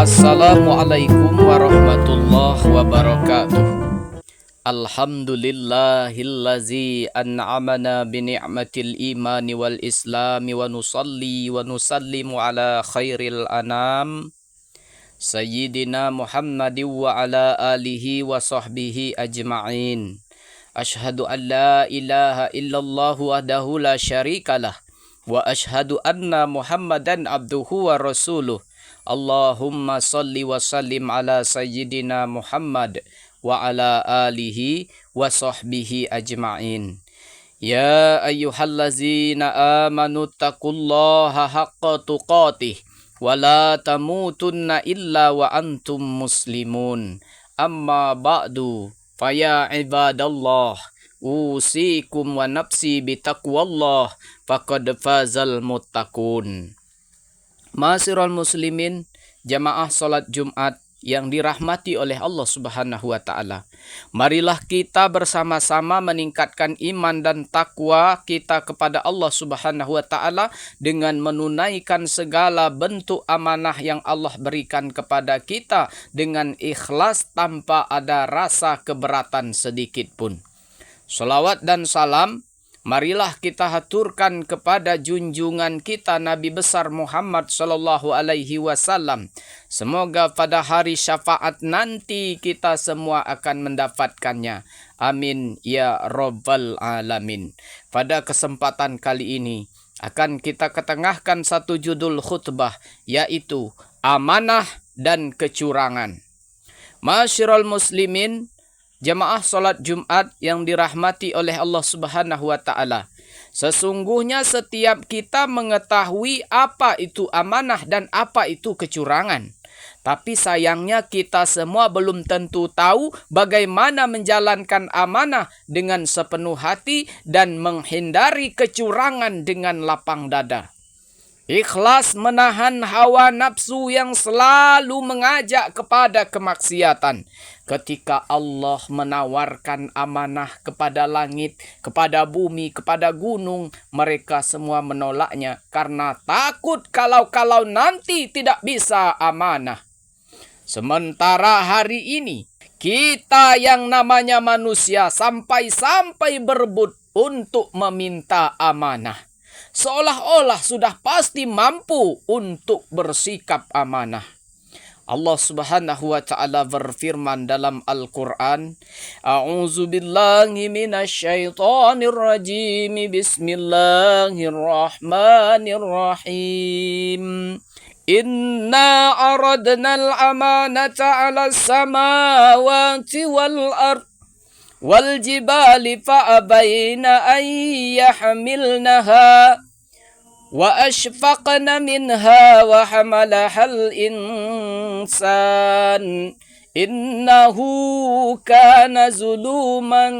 Assalamualaikum warahmatullahi wabarakatuh. Alhamdulillahillazi an'amana bini'matil imani wal islami wa nusalli wa nusallimu ala khairil anam Sayyidina Muhammadin wa ala alihi wa sahbihi ajma'in. Ashhadu an la ilaha illallah wahdahu la syarikalah wa ashhadu anna Muhammadan abduhu wa rasuluh. Allahumma salli wa sallim ala Sayyidina Muhammad wa ala alihi wa sahbihi ajma'in. Ya ayyuhallazina amanu taqullaha haqqa tuqatih wa la tamutunna illa wa antum muslimun. Amma ba'du, faya ibadallah, usikum wa nafsi bitaqwallah, faqad fazal muttaqun. Ma'asyiral muslimin, jamaah salat Jumat yang dirahmati oleh Allah Subhanahu wa taala. Marilah kita bersama-sama meningkatkan iman dan takwa kita kepada Allah Subhanahu wa taala dengan menunaikan segala bentuk amanah yang Allah berikan kepada kita dengan ikhlas tanpa ada rasa keberatan sedikit pun. Salawat dan salam marilah kita haturkan kepada junjungan kita Nabi besar Muhammad sallallahu alaihi wasallam. Semoga pada hari syafaat nanti kita semua akan mendapatkannya. Amin ya rabbal alamin. Pada kesempatan kali ini akan kita ketengahkan satu judul khutbah, yaitu amanah dan kecurangan. Ma'asyiral muslimin, jamaah salat Jumat yang dirahmati oleh Allah Subhanahu wa taala. Sesungguhnya setiap kita mengetahui apa itu amanah dan apa itu kecurangan. Tapi sayangnya kita semua belum tentu tahu bagaimana menjalankan amanah dengan sepenuh hati dan menghindari kecurangan dengan lapang dada. Ikhlas menahan hawa nafsu yang selalu mengajak kepada kemaksiatan. Ketika Allah menawarkan amanah kepada langit, kepada bumi, kepada gunung, mereka semua menolaknya karena takut kalau nanti tidak bisa amanah. Sementara hari ini, kita yang namanya manusia sampai-sampai berebut untuk meminta amanah. Seolah-olah sudah pasti mampu untuk bersikap amanah. Allah Subhanahu wa taala berfirman dalam Al-Qur'an, A'udzu billahi minasyaitonir rajim. Bismillahirrahmanirrahim. Inna aradna al-amanata 'alas samawati wal ard wal jibali fa'abaina an yahmilnaha wa ashfaqna minha wa hamalahal insan innahu kana zuluman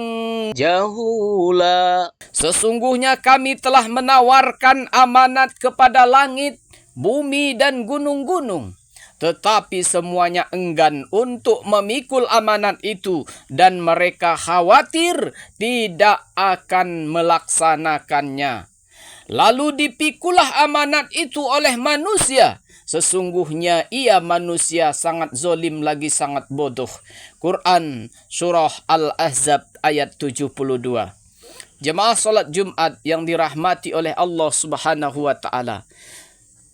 jahula. Sesungguhnya kami telah menawarkan amanat kepada langit, bumi dan gunung-gunung, tetapi semuanya enggan untuk memikul amanat itu dan mereka khawatir tidak akan melaksanakannya. Lalu dipikulah amanat itu oleh manusia. Sesungguhnya ia manusia sangat zolim lagi sangat bodoh. Quran surah Al-Ahzab ayat 72. Jemaah salat Jumat yang dirahmati oleh Allah Subhanahu wa taala.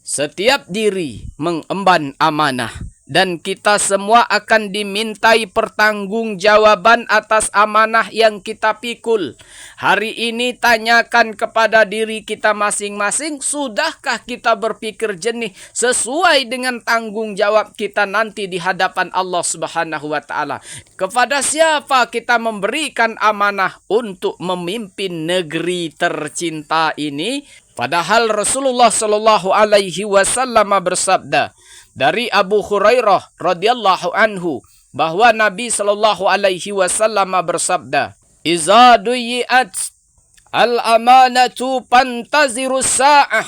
Setiap diri mengemban amanah dan kita semua akan dimintai pertanggungjawaban atas amanah yang kita pikul. Hari ini tanyakan kepada diri kita masing-masing, sudahkah kita berpikir jernih sesuai dengan tanggung jawab kita nanti di hadapan Allah Subhanahu wa taala? Kepada siapa kita memberikan amanah untuk memimpin negeri tercinta ini? Padahal Rasulullah Shallallahu Alaihi Wasallam bersabda dari Abu Hurairah radhiyallahu anhu bahwa Nabi Shallallahu Alaihi Wasallam bersabda, "Iza duyiat al-amanatu pantaziru sa'ah."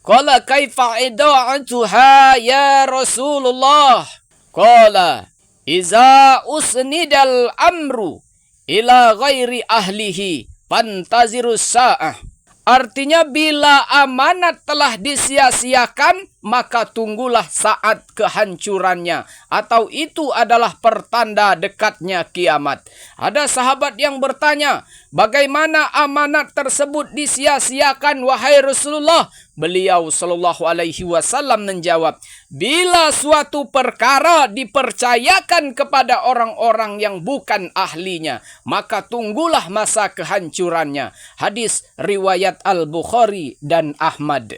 Qala kaifa ida'atuha ya Rasulullah? Qala iza usnidal amru ila ghairi ahlihi pantaziru sa'ah. Artinya bila amanat telah disia-siakan, maka tunggulah saat kehancurannya, atau itu adalah pertanda dekatnya kiamat. Ada sahabat yang bertanya, bagaimana amanat tersebut disia-siakan wahai Rasulullah? Beliau sallallahu alaihi wasallam menjawab, bila suatu perkara dipercayakan kepada orang-orang yang bukan ahlinya, maka tunggulah masa kehancurannya. Hadis riwayat Al-Bukhari dan Ahmad.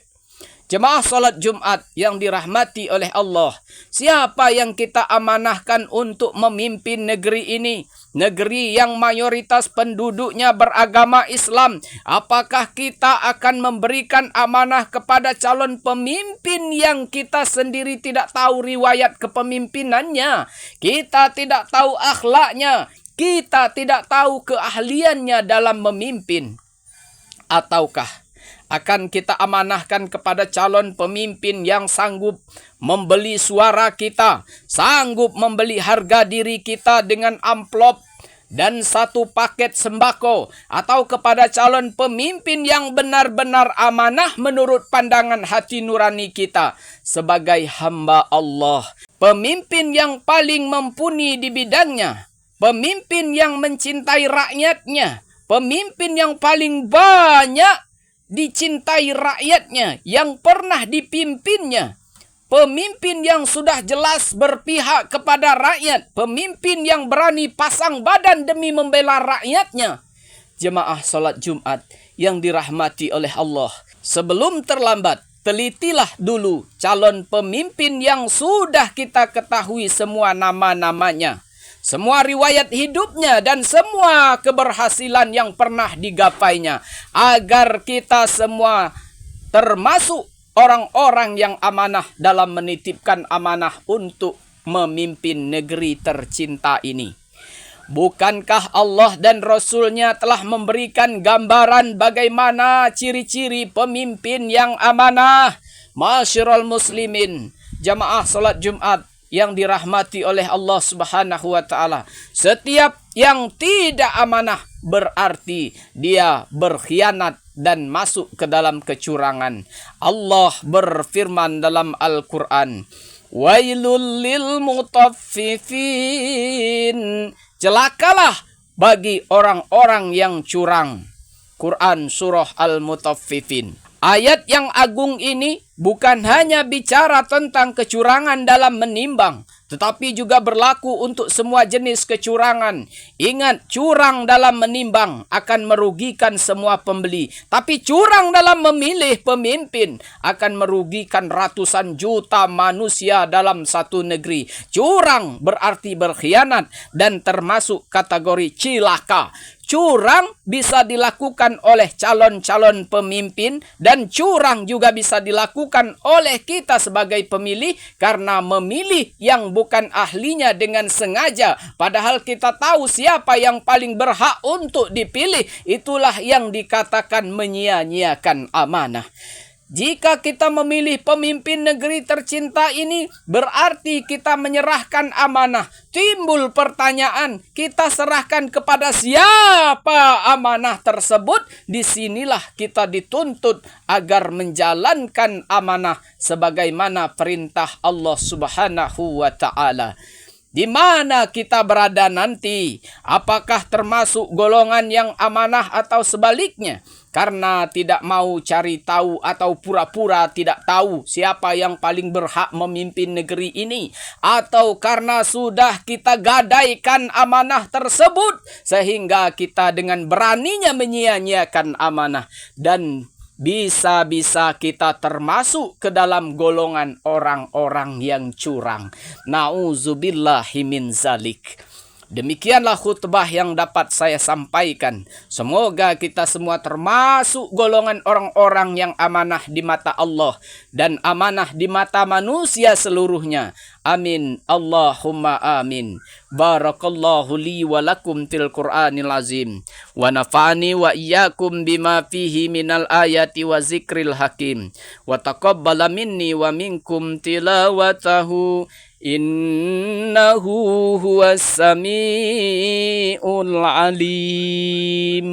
Jemaah salat Jumat yang dirahmati oleh Allah, siapa yang kita amanahkan untuk memimpin negeri ini? Negeri yang mayoritas penduduknya beragama Islam. Apakah kita akan memberikan amanah kepada calon pemimpin yang kita sendiri tidak tahu riwayat kepemimpinannya, kita tidak tahu akhlaknya, kita tidak tahu keahliannya dalam memimpin? Ataukah akan kita amanahkan kepada calon pemimpin yang sanggup membeli suara kita, sanggup membeli harga diri kita dengan amplop dan satu paket sembako, atau kepada calon pemimpin yang benar-benar amanah menurut pandangan hati nurani kita sebagai hamba Allah, pemimpin yang paling mumpuni di bidangnya, pemimpin yang mencintai rakyatnya, pemimpin yang paling banyak dicintai rakyatnya yang pernah dipimpinnya, pemimpin yang sudah jelas berpihak kepada rakyat, pemimpin yang berani pasang badan demi membela rakyatnya. Jemaah salat Jumat yang dirahmati oleh Allah, sebelum terlambat, telitilah dulu calon pemimpin yang sudah kita ketahui semua nama-namanya, semua riwayat hidupnya, dan semua keberhasilan yang pernah digapainya, agar kita semua termasuk orang-orang yang amanah dalam menitipkan amanah untuk memimpin negeri tercinta ini. Bukankah Allah dan Rasul-Nya telah memberikan gambaran bagaimana ciri-ciri pemimpin yang amanah? Ma'asyiral muslimin, jamaah salat Jumat yang dirahmati oleh Allah Subhanahu wa taala, setiap yang tidak amanah berarti dia berkhianat dan masuk ke dalam kecurangan. Allah berfirman dalam Al-Qur'an, "Wailul lil mutaffifin." Celakalah bagi orang-orang yang curang. Quran surah Al-Mutaffifin. Ayat yang agung ini bukan hanya bicara tentang kecurangan dalam menimbang, tetapi juga berlaku untuk semua jenis kecurangan. Ingat, curang dalam menimbang akan merugikan semua pembeli, tapi curang dalam memilih pemimpin akan merugikan ratusan juta manusia dalam satu negeri. Curang berarti berkhianat dan termasuk kategori cilaka. Curang bisa dilakukan oleh calon-calon pemimpin, dan curang juga bisa dilakukan oleh kita sebagai pemilih karena memilih yang bukan ahlinya dengan sengaja. Padahal kita tahu siapa yang paling berhak untuk dipilih. Itulah yang dikatakan menyia-nyiakan amanah. Jika kita memilih pemimpin negeri tercinta ini, berarti kita menyerahkan amanah. Timbul pertanyaan, kita serahkan kepada siapa amanah tersebut? Disinilah kita dituntut agar menjalankan amanah sebagaimana perintah Allah Subhanahu wa ta'ala. Di mana kita berada nanti? Apakah termasuk golongan yang amanah atau sebaliknya? Karena tidak mau cari tahu atau pura-pura tidak tahu siapa yang paling berhak memimpin negeri ini, atau karena sudah kita gadaikan amanah tersebut sehingga kita dengan beraninya menyia-nyiakan amanah, dan bisa-bisa kita termasuk ke dalam golongan orang-orang yang curang. Nauzubillahi min zalik. Demikianlah khutbah yang dapat saya sampaikan. Semoga kita semua termasuk golongan orang-orang yang amanah di mata Allah dan amanah di mata manusia seluruhnya. Amin. Allahumma amin. Barakallahu li wa lakum til Qur'anil azim. Wa nafa'ani wa iyyakum bima fihi minal ayati wa zikril hakim. Wa taqabbala minni wa minkum tilawatahu. Innahu huwas sami'ul alim.